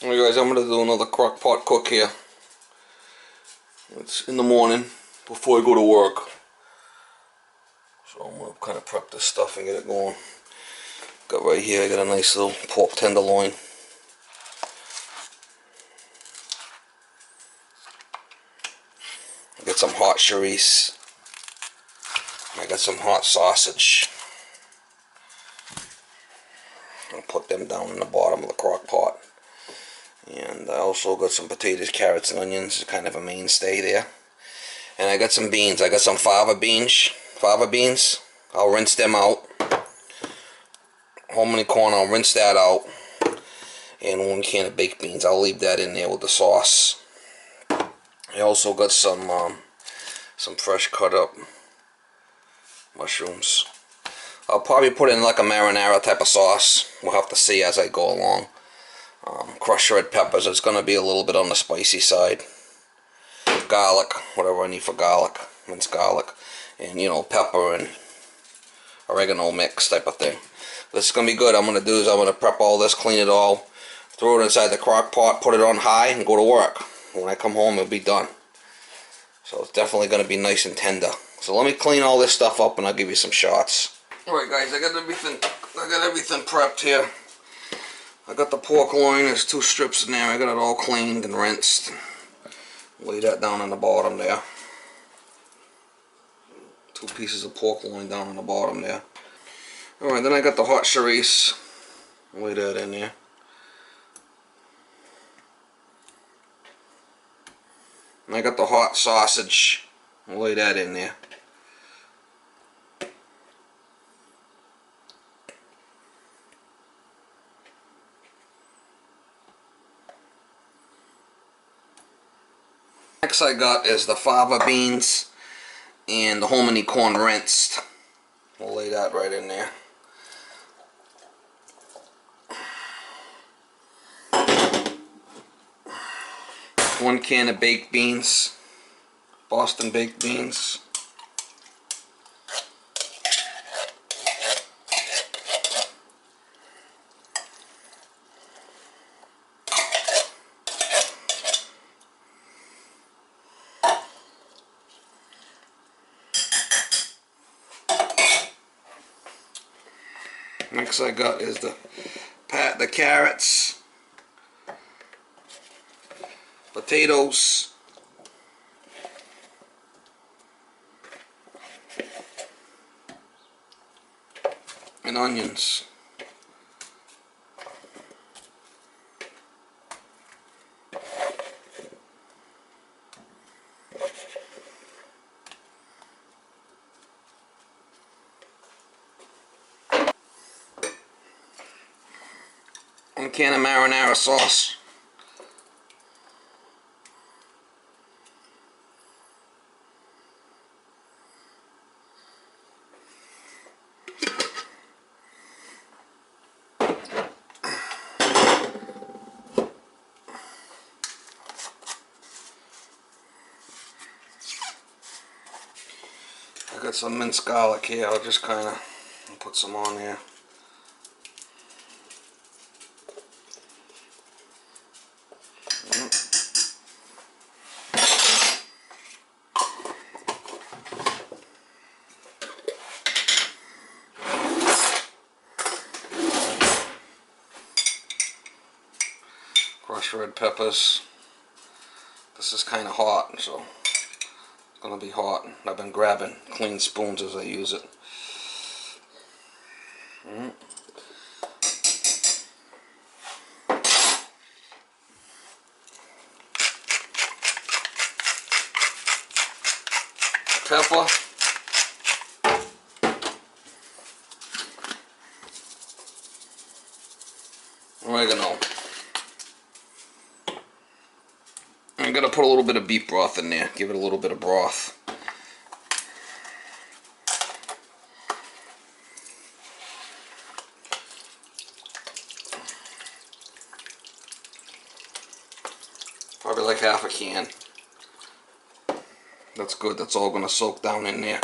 Alright guys, I'm going to do another crock-pot cook here. It's in the morning before I go to work. So I'm going to kind of prep this stuff and get it going. Got right here, I got a nice little pork tenderloin. I got some hot chorizo. I got some hot sausage. I'll put them down in the bottom of the crock pot. And I also got some potatoes, carrots, and onions, kind of a mainstay there. And I got some beans. I got some fava beans. I'll rinse them out. Hominy corn, I'll rinse that out. And 1 can of baked beans. I'll leave that in there with the sauce. I also got some fresh cut up mushrooms. I'll probably put in like a marinara type of sauce. We'll have to see as I go along. Crushed red peppers. It's going to be a little bit on the spicy side. Garlic, whatever I need for garlic, minced garlic, and pepper and oregano mix type of thing. This is going to be good. I'm going to do is I'm going to prep all this, clean it all, throw it inside the crock pot, put it on high, and go to work. When I come home, it'll be done. So it's definitely going to be nice and tender. So let me clean all this stuff up, and I'll give you some shots. Alright guys, I got everything prepped here. I got the pork loin. There's 2 strips in there. I got it all cleaned and rinsed. Lay that down on the bottom there. 2 pieces of pork loin down on the bottom there. Alright, then I got the hot chorizo. Lay that in there. And I got the hot sausage. Lay that in there. Next I got is the fava beans and the hominy corn rinsed. We'll lay that right in there. One can of baked beans, Boston baked beans. Next I got is the carrots, potatoes, and onions. One can of marinara sauce. I got some minced garlic here. I'll just kind of put some on here. Crushed red peppers. This is kind of hot, so it's going to be hot. I've been grabbing clean spoons as I use it. Pepper. Oregano. I'm going to put a little bit of beef broth in there. Give it a little bit of broth. Probably like half a can. That's good. That's all going to soak down in there.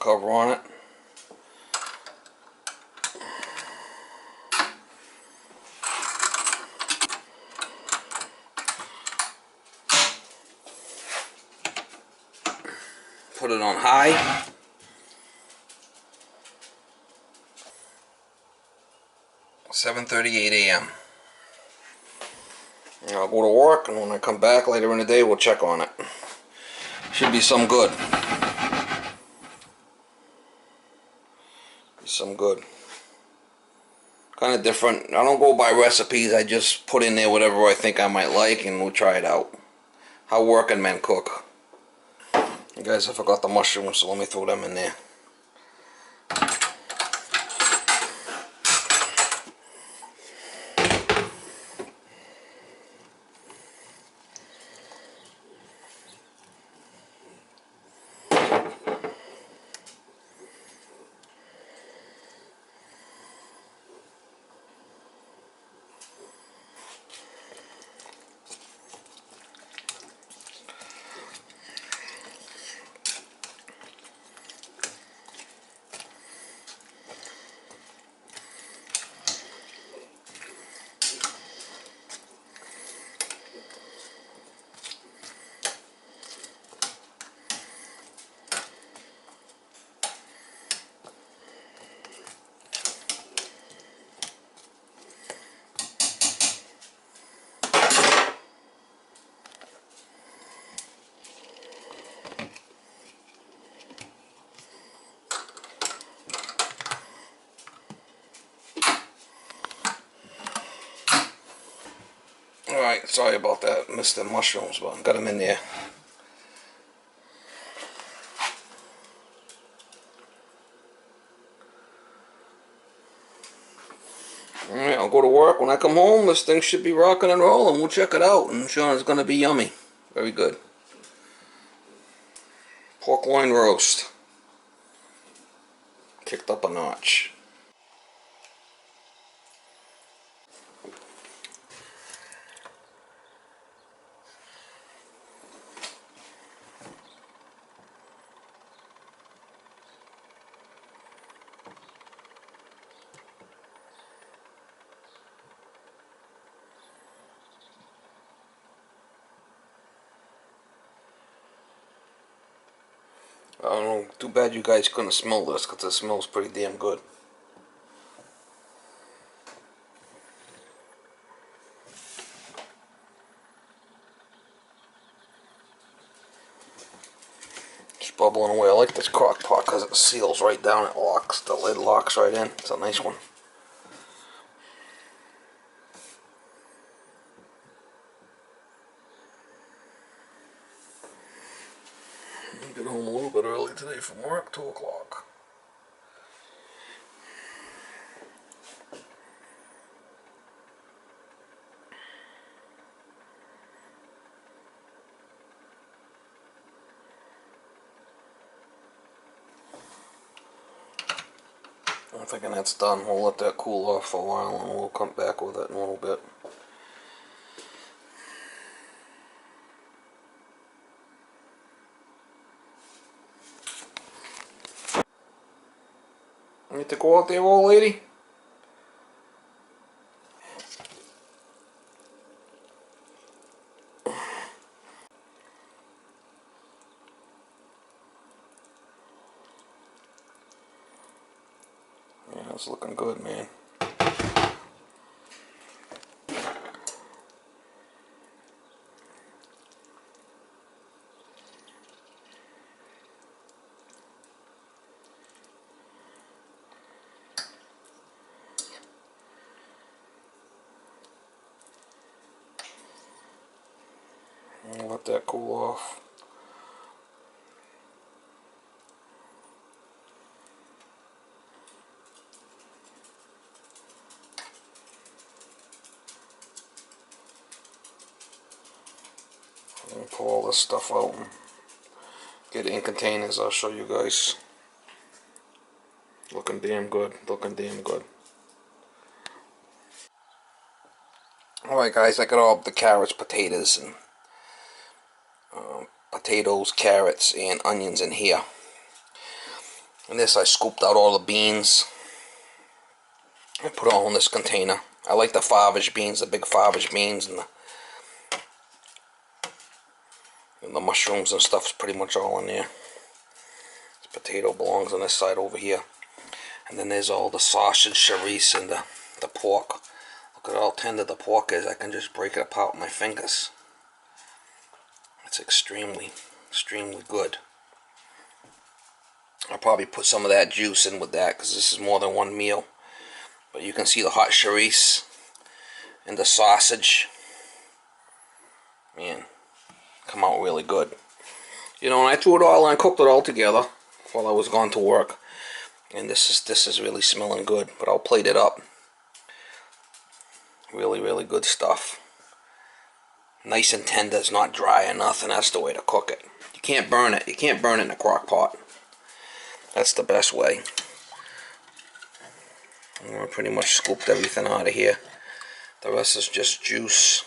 cover on it. Put it on high. (7:38 a.m.) I'll go to work, and when I come back later in the day, we'll check on it. Should be some good. Some good. Kind of different. I don't go by recipes. I just put in there whatever I think I might like, and we'll try it out. How working men cook. You guys, I forgot the mushrooms, so let me throw them in there. Alright, sorry about that. Missed the mushrooms, but got them in there. Alright, I'll go to work. When I come home, this thing should be rocking and rolling. We'll check it out. I'm sure it's going to be yummy. Very good. Pork loin roast. Kicked up a notch. I don't know, too bad you guys couldn't smell this, because it smells pretty damn good. It's bubbling away. I like this crock pot because it seals right down, it locks, the lid locks right in. It's a nice one. I get home a little bit early today from work, 2 o'clock. I'm thinking that's done. We'll let that cool off for a while and we'll come back with it in a little bit. You need to go out there, old lady? Yeah, it's looking good, man. I'll let that cool off. And pull all this stuff out and get it in containers. I'll show you guys. Looking damn good. Looking damn good. Alright guys, I got all the carrots, potatoes, and carrots, and onions in here. And this, I scooped out all the beans and put it all in this container. I like the farvage beans, the big farvage beans, and the mushrooms and stuff's pretty much all in there. This potato belongs on this side over here. And then there's all the sausage, chorizo, and the pork. Look at how tender the pork is. I can just break it apart with my fingers. It's extremely, extremely good. I'll probably put some of that juice in with that because this is more than one meal. But you can see the hot chorizo and the sausage. Man, come out really good. You know, and I threw it all in, cooked it all together while I was gone to work. And this is really smelling good. But I'll plate it up. Really, really good stuff. Nice and tender. It's not dry or nothing. That's the way to cook it. You can't burn it. You can't burn it in a crock pot. That's the best way. I pretty much scooped everything out of here. The rest is just juice.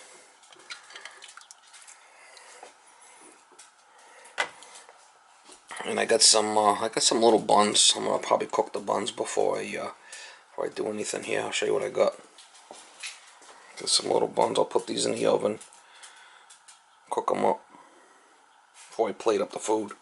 And I got some little buns. I'm gonna probably cook the buns before I do anything here. I'll show you what I got. Got some little buns. I'll put these in the oven. Cook them up before I plate up the food.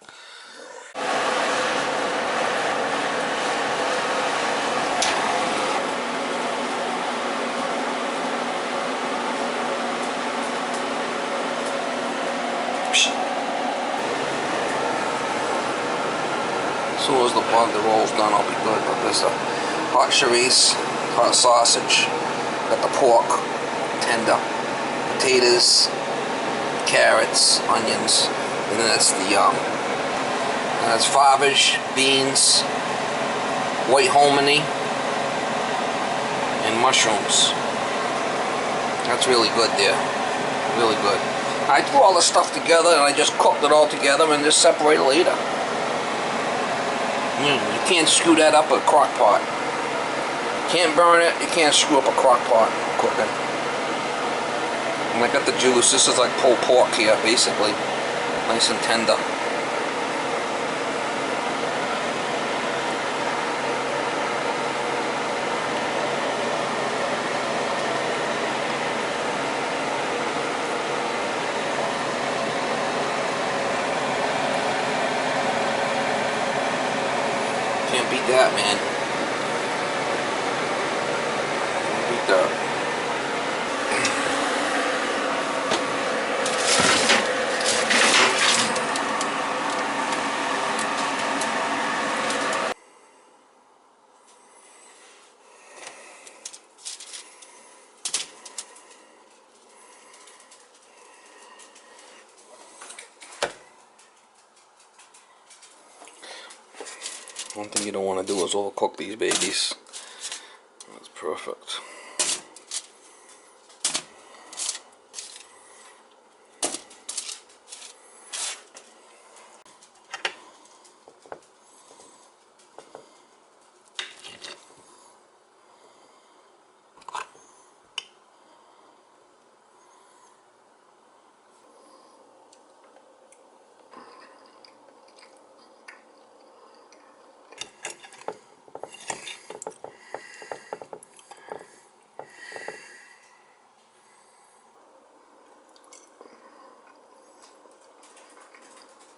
As soon as the roll's done, I'll be good. But there's the hot chorizo, hot sausage, got the pork, tender, potatoes, carrots, onions, and then that's that's farvage, beans, white hominy, and mushrooms. That's really good there, really good. I threw all the stuff together and I just cooked it all together and just separated later. You can't screw that up a crock pot. Can't burn it, you can't screw up a crock pot cooking. And I got the juice. This is like pulled pork here, basically. Nice and tender. Can't beat that, man. Can't beat that. One thing you don't want to do is overcook these babies. That's perfect.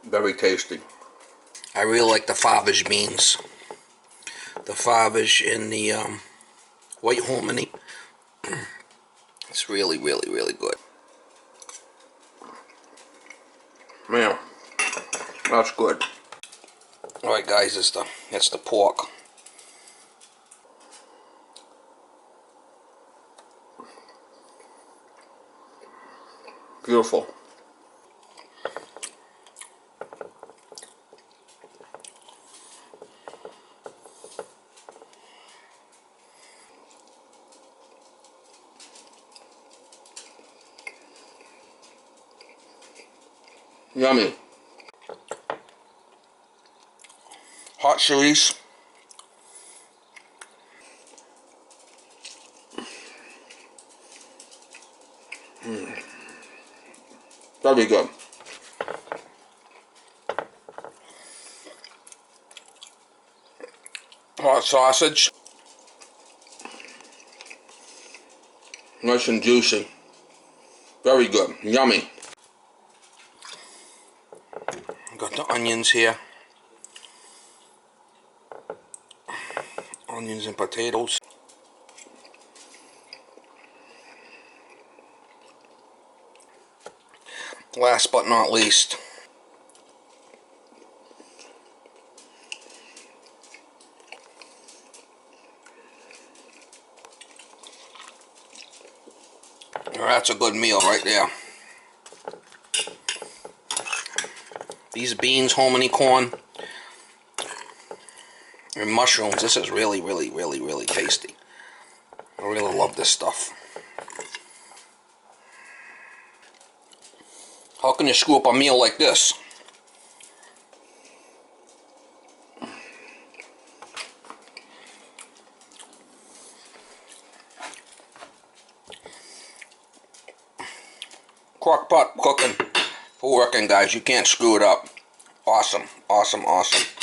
Very tasty. I really like the farvage beans. The farvage in the white hominy. It's really, really, really good. Man, that's good. Alright guys, that's the pork. Beautiful. Yummy. Hot chilies. That'll be good. Crockpot sausage. Nice and juicy. Very good. Yummy. Got the onions here. Onions and potatoes. Last but not least, that's a good meal right there. These beans, hominy corn, and mushrooms, this is really, really, really, really tasty. I really love this stuff. How can you screw up a meal like this? Crockpot cooking for working, guys. You can't screw it up. Awesome, awesome, awesome.